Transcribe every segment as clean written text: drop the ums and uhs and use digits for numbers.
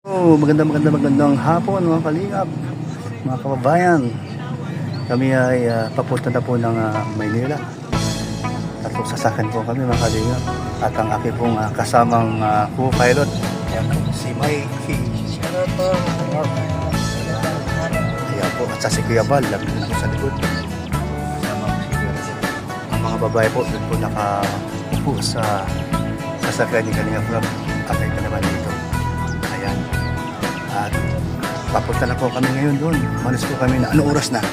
Magandang hapon mga kalingap, mga kababayan. Kami ay papunta na po ng Maynila. Tatlong sasakyan po kami mga kalingap. At ang aking pong kasamang co-pilot, ayan po, si Mikey. Ayan po, at sa si Kuya Bal, lapit po sa likod. Ang mga babae po, doon po nakaupo sa sasakyan ni Kalingap Rob. At ay pa naman dito. Ayan. At papunta na po kami ngayon doon. Malis po kami na, ano oras na?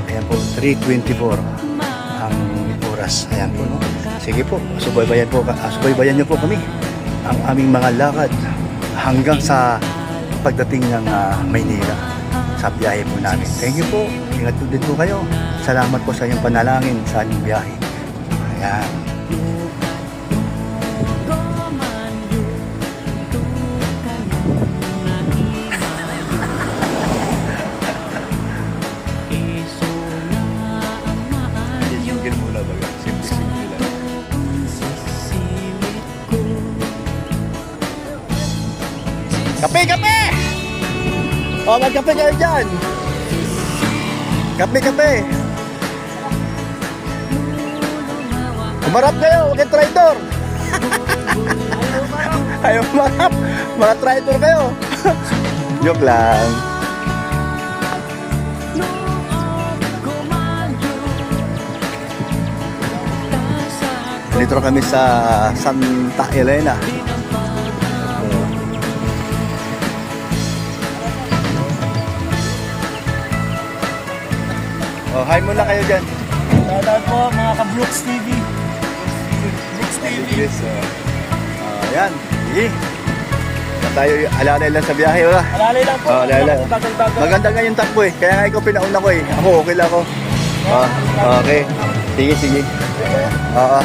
Ayan po, 3:24 ang oras. Ayan po, no? Sige po, subaybayan niyo po kami ang aming mga lakad hanggang sa pagdating ng Maynila sa biyahe po namin. Thank you po. Ingat po din po kayo. Salamat po sa inyong panalangin sa aming biyahe. Ayan. Kape! O, magkape kayo dyan! Kape! Umarap kayo, huwag kayong traitor! Ayaw umarap! Mga traitor kayo! Joke lang! Dito kami sa Santa Elena. Oh, hi muna kayo dyan. Shoutout po mga ka-Brooks TV. Brooks TV. Yes, ayan. Sige. Tayo alalay lang sa biyahe, wala? Alalay lang po. Alalay. Bagal-bagal. Maganda nga yung takbo eh. Kaya nga ikaw pinauna ko eh. Ako okay lang ako. Okay. Sige. Oo.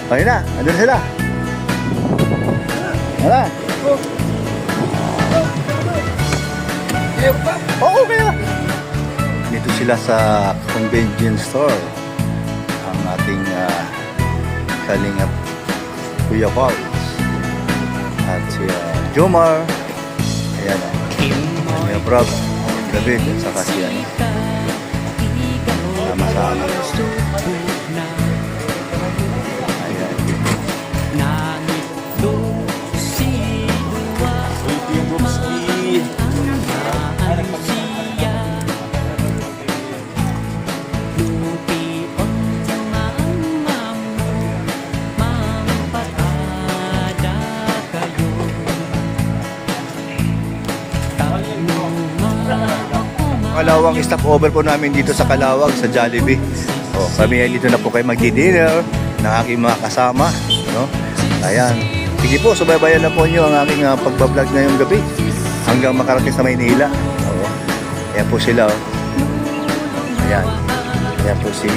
Ayun na, andun sila. Wala. Oo, kaya. Dito sila sa convenience store. Ang ating Kalingap Kuya Paul. At si Jomar. Ayan o. Kuya Prab. David. At saka si sama-sama. Kalawang stopover po namin dito sa Kalawag, sa Jollibee. O, kami ay dito na po kayo magdi-dinner ng aking mga kasama. No? Ayan. Sige po, subaybayan na po nyo ang aking pagbablog ngayong gabi hanggang makarating sa Maynila. O, ayan po sila. O. Ayan. Ayan po si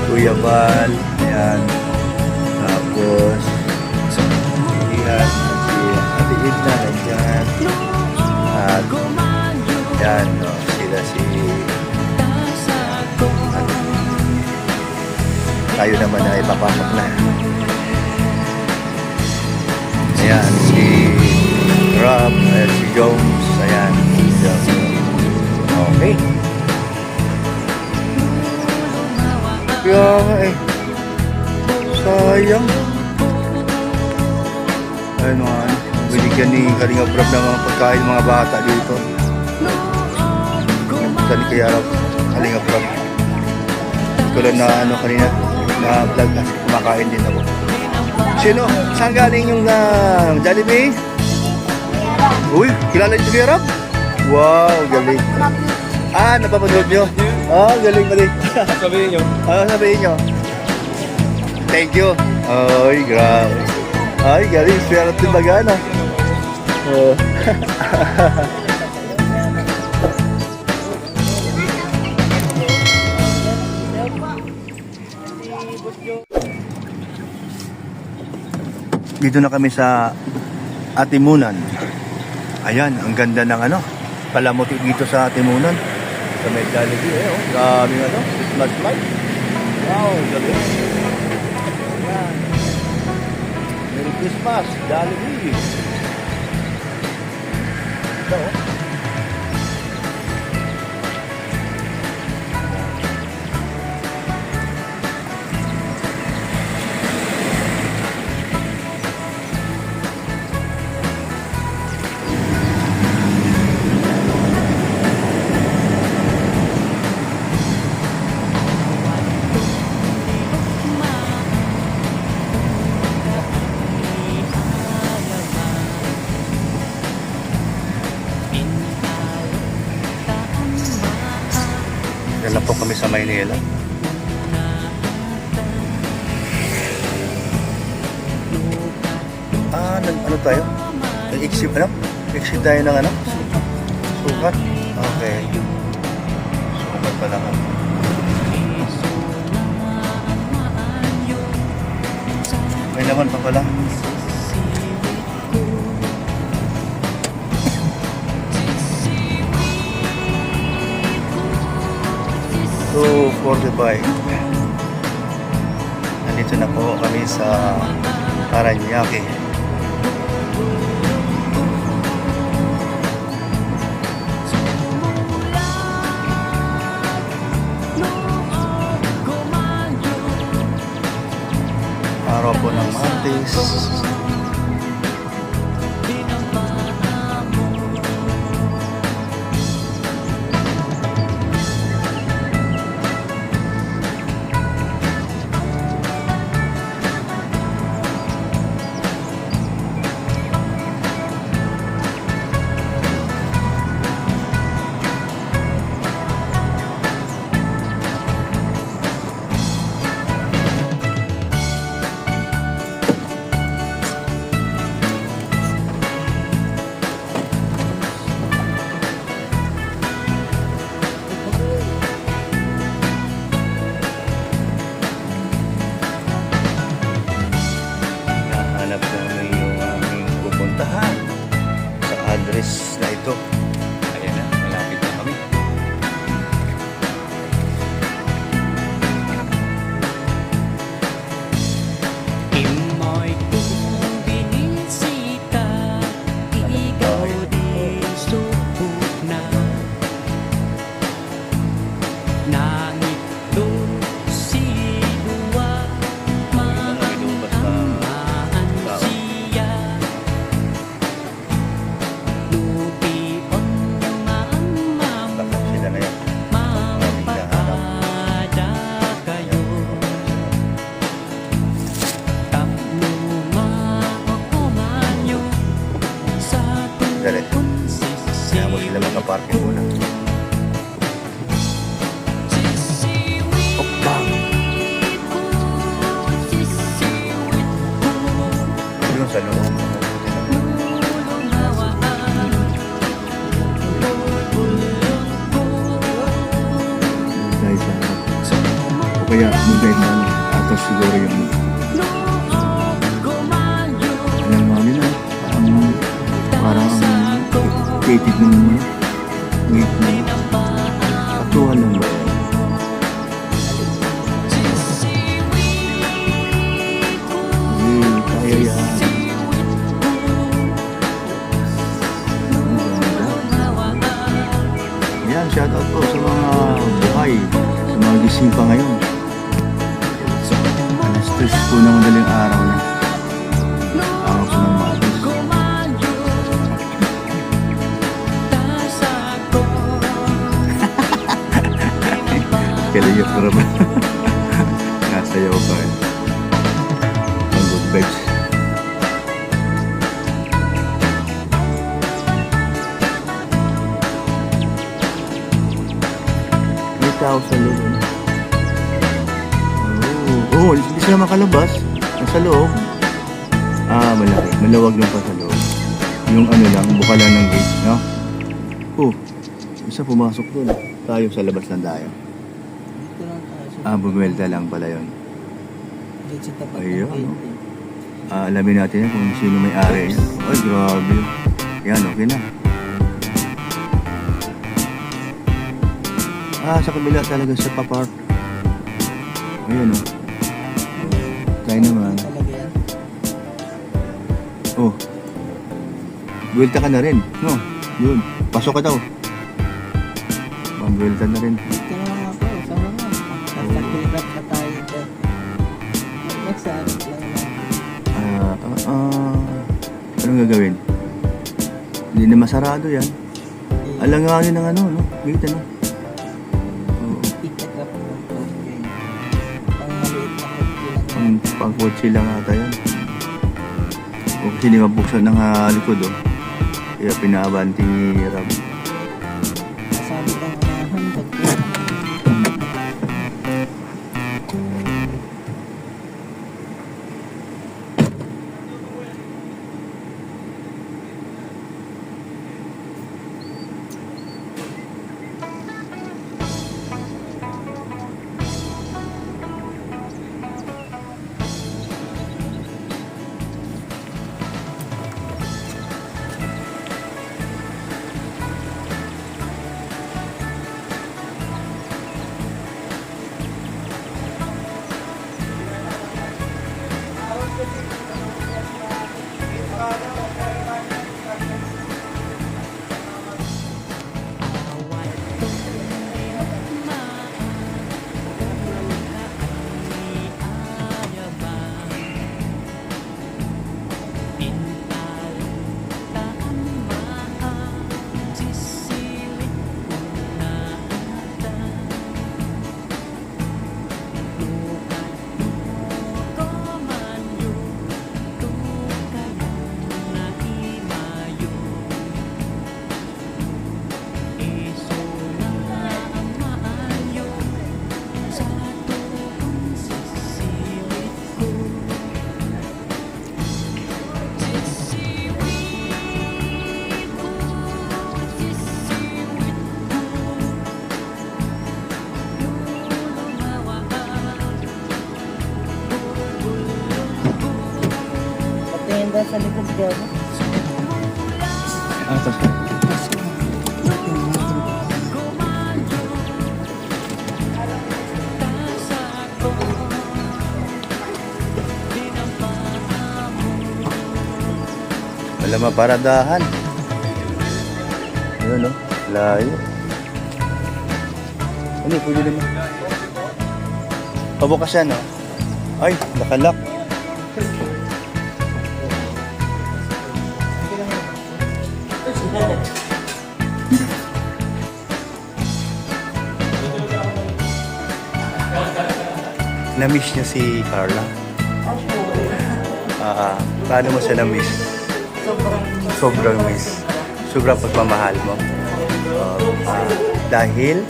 Kuya Bal. Ayan. Tapos ayan, si Ate Edna. Ayan. At yan, no, sila si tayo naman ay papasok na. Ayan, si Rob, ayan, si Jones, ayan, okay. Kaya nga eh, sayang. Ayun mga binigyan ni Kalingap Rob ng mga pagkain mga bata dito. Dali kaya Kalingap Rob. Ito lang na kanina na vlog kasi kumakain din ako. Sino? Saan galing yung Jollibee? Uy, kilala niyo si Kuya Rob? Wow, galing. Napapanood nyo? Galing. Sabihin nyo. Sabihin nyo. Thank you. Ay, grabe. Ay, galing. Swerte baga, no? Dito na kami sa Atimunan. Ayan, ang ganda ng palamuti dito sa Atimunan. Sa may Jollibee, eh, oh. Grabe nga to. Christmas light. Wow, gabi. Ayan. Merry Christmas, Jollibee. Ito, oh. Dala po kami sa Maynila. Ano tayo? Nag-exit, ano? Exit tayo ng ano? Sukat? Okay. Sukat pala ka. May laman pa pala. So, 45. Nandito na po kami sa Paranaque. Araw po ng Martes. Hanap namin yung aming pupuntahan sa address na ito. Ayan na, malapit na kami. Imoy kung binisita, ikaw di subok na. Nangit doon si Dua, maantamaan siya. Lupion yung mamamo, Bakit sila na yan? mapapada kayo. Tapluma o manyo sa Dali. tukon Kaya mo sila makaparking muna. Bang! Yung sa loob. Dahil sa o kaya mag-drive na atas siguro yung alam namin na parang creative naman wait na patuhan lang ba kaya yan yan shoutout po sa mga buhay sa mga gising pa ngayon stress po na madaling araw na araw po ng Martes. Kailangan ko naman. Nasayaw pa rin. Ang good vibes. May tao sa loob. Oo, hindi sila makalabas. Nasa loob. Malaki. Malawag lang pa sa loob. Yung ano lang, bukalan ng gate, no? Isa pumasok doon. Tayo sa labas lang tayo. Dito lang tayo. Bumwelta lang pala yun. Dito sa tapat Ayun, ng no? painting. Alamin natin yan kung sino may ari yan. Ay, grabe. Yan, okay na. Sa kabila talaga sa papark. Ayun o. Tayo naman. Talaga yan. Oh. Buwelta ka na rin. No? Yun. Pasok ka daw. Buwelta na rin. Ito na ako. Sama mo. Nagkakilibat na tayo ito. Nagsabit lang lang. Anong gagawin? Hindi na masarado yan. Alanganin ng ano, no? Kita, no? Oo. Pick up ng okay. Ang maliit na kotse lang. Ang pangkotse lang ata yan. O kasi hindi mabuksan ng likod, oh. Kaya pinaabanti ni Rab. Nasabit ang unahan. Pagkita. Patingin daw sa likod ko. Tapos wala maparadahan. Yun, no? Layo. Ano, pwede naman. Pabukas yan, no? Ay, nakalak. Na-miss niya si Carla. Paano mo siya na-miss? Sobrang miss. Sobrang pagmamahal mo. Dahil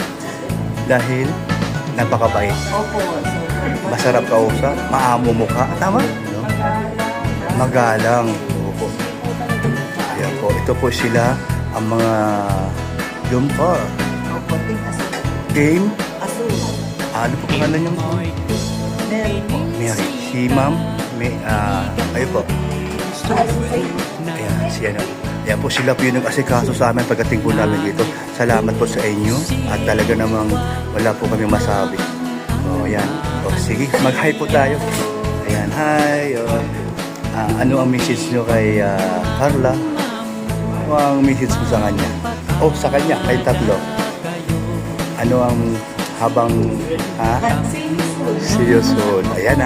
napakabait. Masarap kausap, maamo mukha. Tama? No? Magalang. Opo. Ayan po. Ito po sila ang mga Jumper. Game. Ano po pangalan niyo? Mary. Si Ma'am. Ayun po. Ayan, siya na. Ayan po sila po yung nag-asikaso sa amin pagdating po namin dito. Salamat po sa inyo at talaga namang wala po kami masabi. O, ayan. O, sige, mag-hi po tayo. Ayan, hi. Ano ang message nyo kay Carla? Ano ang message mo sa kanya? Sa kanya, kay tatlo. Ano ang habang, seryoso. Ayan,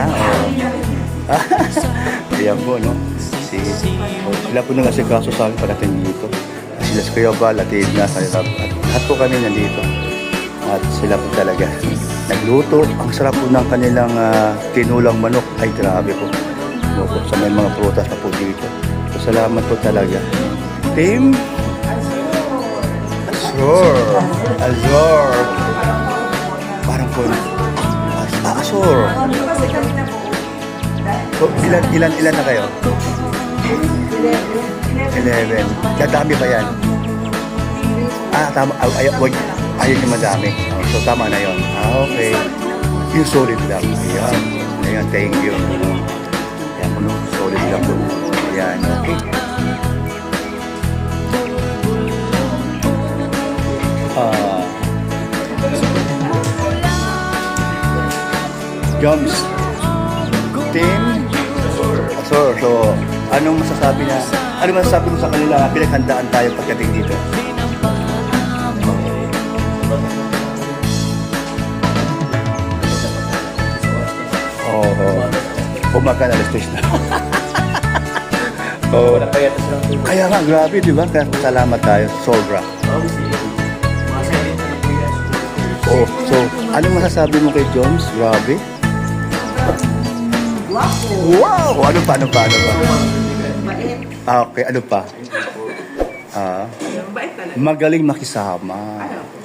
Ayan po, no? Sila po nag-asikaso sa amin pagdating dito. Sila si Kuya Val at Edna at lahat po kami nandito. At sila po talaga nagluto. Ang sarap po ng kanilang tinulang manok. Ay, grabe po. Sa may mga prutas na po dito. So, salamat po talaga. Team Azor. Parang po Azor. So, ilan na kayo? 11. Dadami ba yan? Tama. Ayaw nyo madami. So, tama na yun. Okay. Yung solid lang. Ayan. Ayan, thank you. Ayan po, no? Solid lang po. Ayan, okay. Joms. Team. So, anong masasabi na? Ano masasabi mo sa kanila? Pinaghandaan tayo pagdating dito. Oo. Umaga na, alas 3 na. Oo. Kaya nga, grabe, di ba? Kaya salamat tayo. Sobra. Oh, so, anong masasabi mo kay Joms? Grabe. Guwapo. Wow! Ano pa? Bait. Okay, ano pa? Bait talaga. Magaling makisama.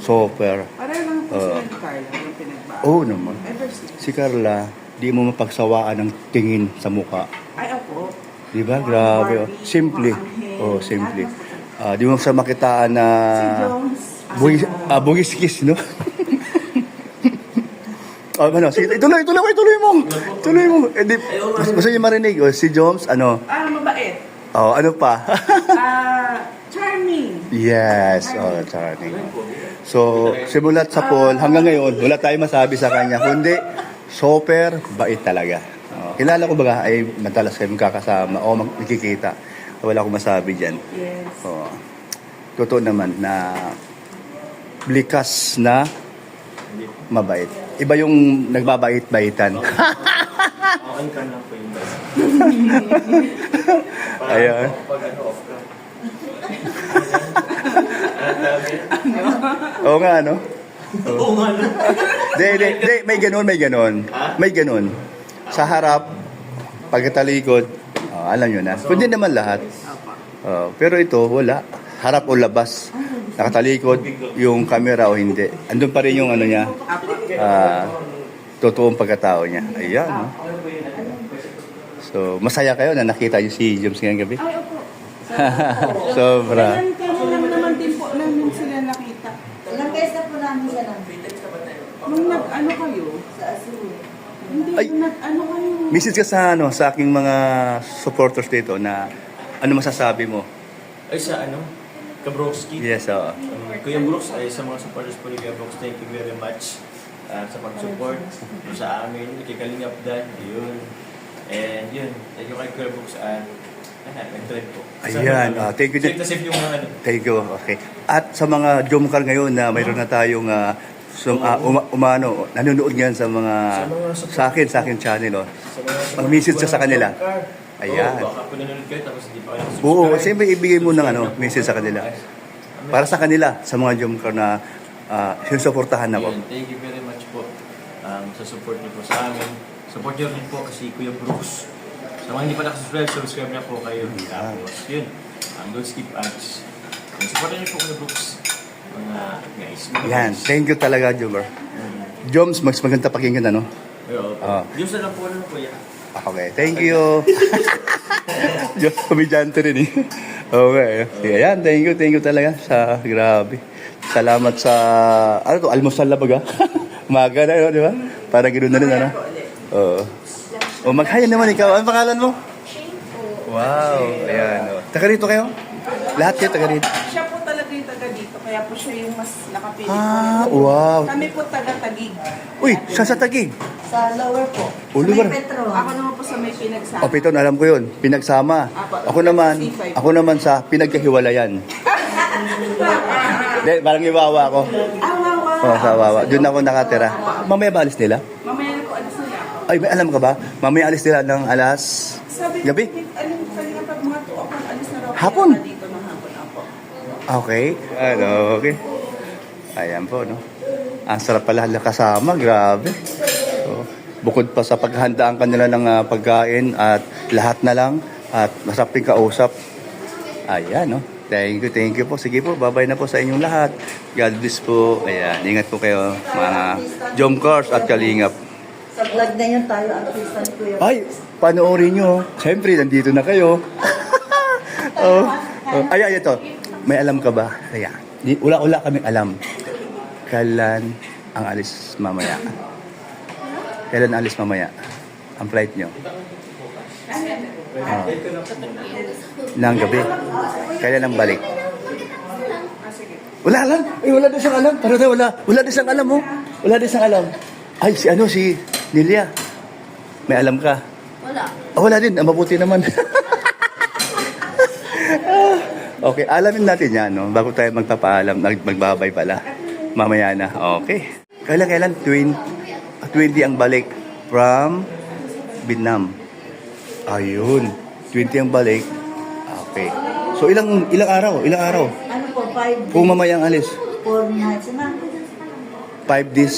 Super. Pareho lang po sila ni Carla yung pinagbago. Oo naman. Ever since. Si Carla, di mo mapagsawaan ng tingin sa mukha. Ay, opo. Di ba? Grabe. Oh. Simple. Oh, simple. Di mo sa makitaan na Si Jones. bugis-kis, no? Ano, sige, tuloy mo. Eh, gusto niyo marinig, si Jones, Mabait. ano pa? Charming. Yes, charming. So, simulat sa poll, hanggang ngayon, wala tayong masabi sa kanya, kundi, super bait talaga. Kilala ko baga, ay madalas kayo magkakasama o magkikita. Wala akong masabi dyan. Yes. Totoo naman na likas na mabait. Iba yung nagbabait-baitan. Ayan. Oo nga, no? Oo nga, no? Di, may ganon. Sa harap, pagkatalikod, alam nyo na. Kundi naman lahat. Pero ito, wala. Harap o labas. Nakatalikod, yung camera o hindi. Andun pa rin yung ano niya, totoong pagkatao niya. Ayan, no? So, masaya kayo na nakita niyo si Joms ngayong gabi? Ay, opo. Sobra. Kailan naman din po namin sila nakita. Ilang beses na po namin siya nang Nung nag-ano kayo? sa Azul. Hindi, Ay. nag-ano kayo? Message ka sa aking mga supporters dito na ano masasabi mo? Ay sa Kabrowski. Yes, Kuya Brooks, ay sa mga supporters po ni Kuya Brooks, thank you very much sa pag-support sa amin, ikikalingap dan, yun. And yun, thank you kay Kuya Brooks nag-trend po. Ayan, thank you. Safe na safe yung mga Thank you. Okay. At sa mga Jomcar ngayon na mayroon na tayong nanonood ngayon sa mga sa akin channel, mag-message ka sa kanila. Ayan. Baka po nanonood kayo tapos hindi pa kayo Oo, siyempre ibigay mo ng message sa kanila. Para sa kanila, sa mga Jomcar na sinusuportahan ako. Yun, thank you very much po sa support niyo po sa amin. Support niyo rin po kasi Kuya Brooks. Sa mga hindi pa nakasubscribe na po kayo. Tapos yun, don't skip ads. Support niyo po Kuya Brooks. Mga guys. Yan, thank you talaga, Jomcar. Joms, mas maganda pakinggan, ano? Diyos na lang po Kuya. Okay, thank you. Diyos, komedyante rin eh. Okay, sige, yan, thank you talaga sa, grabe. Salamat sa, almusal na baga? Umaga na, di ba? Para ganoon na rin, ano? Oo. Maghaya naman ikaw. Ano pangalan mo? Wow, ayan. Taga rito kayo? Lahat kayo taga rito? Siya po talaga yung taga dito, kaya po siya yung mas nakapili. Wow. Kami po taga-Tagig. Uy, siya sa Taguig. Sa lower po. O, lugar. Sa may Petro. Ako naman po sa may pinagsama. O, Piton, alam ko yun. Pinagsama. Ako naman sa pinagkahiwalayan. Hindi, parang iwawa ako. Wow. Sa Wawa. Doon ako nakatira. Mamaya ba alis nila? Mamaya na po, alis nila ako. Ay, may alam ka ba? Mamaya alis nila ng alas... Sabi Gabi? kanina pag mga 2 o'clock, alis na raw. Hapon? Kaya dito ng hapon ako. Okay. Okay. Ayan po, no? Ang sarap pala kasama. Grabe. So, bukod pa sa paghandaan kanila ng pagkain at lahat na lang at masarap din kausap. Ayan, no? Thank you po. Sige po, bye-bye na po sa inyong lahat. God bless po. Ayan, ingat po kayo, mga Jomcars at Kalingap. Sa vlog na yun tayo, artista ni Kuya. Ay, panoorin nyo. Siyempre, nandito na kayo. Ay, ito. May alam ka ba? Kaya, wala kaming alam. Kailan ang alis mamaya? Kailan alis mamaya? Ang flight nyo? Nang gabi. Kailan ang balik? Wala lang. Ay, wala din siyang alam. Wala din siyang alam, oh. Wala din siyang alam. Ay, si Nelia. May alam ka? Wala. Wala din. Mabuti naman. Okay, alamin natin yan, no? Bago tayo magpapaalam, magbabay pala. Mamaya na. Okay. Kailan? 20 ang balik from Vietnam. Ayun. 20 ang balik. Okay. So, ilang araw? Ilang araw? Ano po, 5 days, Kung mamayang alis? 4 nights na. 5 days.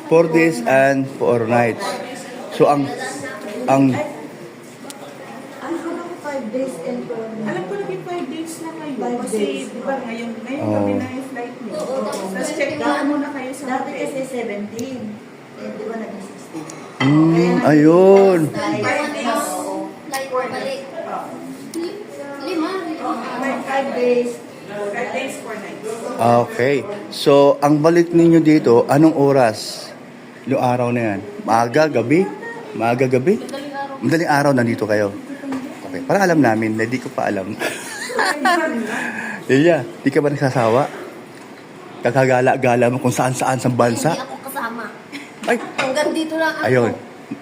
4 days and 4 nights. So, ang Ano ko 5 days and 4 nights? Alam ko naging 5 days na kayo. 5 Kasi, days. di ba, ngayon Oo. kami na yung flight niyo. Tapos check out muna kayo sa Dati hotel. kasi 17. Eh, di ba naging 16? ayun. Like, balik. Lima. 5 days. 5 days, 4 nights. Okay. So, ang balik ninyo dito, anong oras? Yung araw na yan? Maaga, gabi? Maaga, gabi? Madaling araw nandito kayo. Okay. Para alam namin, na di ko pa alam. Iya, di ka ba nagsasawa? Kakagala-gala mo kung saan-saan sa bansa? Hindi ako kasama. Ay, Hanggang dito lang ako. ayun.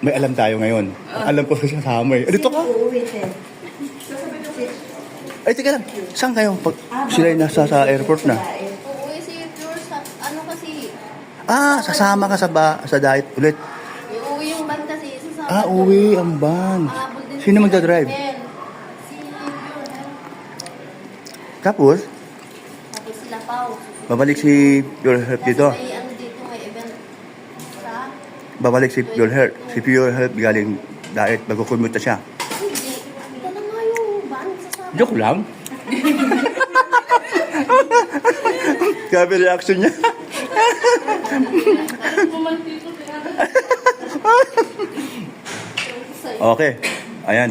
May alam tayo ngayon. Alam ko sa kasama eh. Dito ka? Uuwi, eh. Ay, teka lang. Saan kayo? Pag sila ay nasa sa airport na. Uuwi si Pure sa, ano kasi, Sasama ka sa diet ulit. uuwi yung van kasi sa Uwi ang van. Mahabol din Sino si magdadrive? Mel. Si Pure. Tapos, Tapos sila Pao. babalik si Pure Health dito. May ano dito, may event sa, Babalik si Pure Health. Si Pure Health galing diet. Magkukumute siya. hindi. Ito na nga yung van sa Sabah. Joke lang. Grabe reaction niya. Okay. Ayan.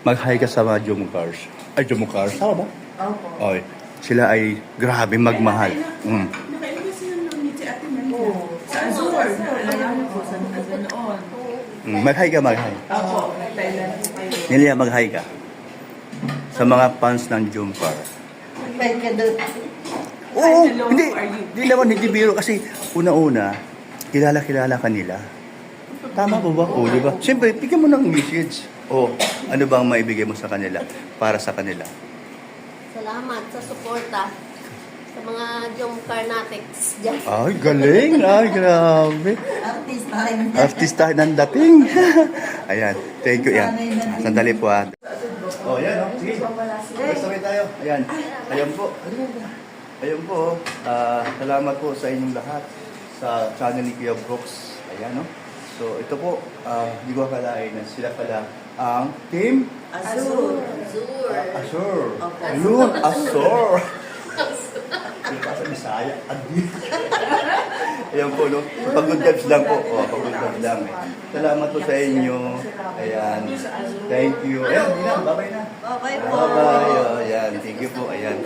Mag-hi ka sa mga Jomo Cars. Ay, Jomo Cars. Tama ba? Opo. Okay. Sila ay grabe magmahal. Nakailan sila nung ni Ate Maria. Oo. Sa Azur. Alam ko, sa Azur noon. Mag-hi ka, mag-hi. Opo, nag-Thailand po kayo. Nilia, mag-hi ka. Sa mga fans ng Jomo Cars. Pwede ka doon. Oo, Hello, hindi. how are you? Hindi naman, hindi biro. Kasi una-una, kilala ka nila. Tama po ba? O, di ba? Siyempre, bigyan mo ng message. O, ano bang maibigay mo sa kanila para sa kanila? Salamat sa suporta sa mga Jom Carnatics dyan. Ay, galing. Ay, grabe. Artist tayo. Artista ng dating. Ayan, thank you. Yan. Sandali po ha. Oh, yan. Oh. Sige. Sabay tayo. Ayan. Ayan po. Ayan po. Salamat po sa inyong lahat sa channel ni Kuya Brooks. Ayan, no? So, ito po, di ko akalain na sila pala ang Team Azul. Azur. Ayun, Azur. Yung pa sa Bisaya. Ayan po, no? Pag-good vibes lang po. Pag-good vibes lang. Salamat po sa inyo. Ayan. Thank you. Ayan, bye-bye na. Bye-bye po. Bye-bye. Ayan, thank you po. Ayan.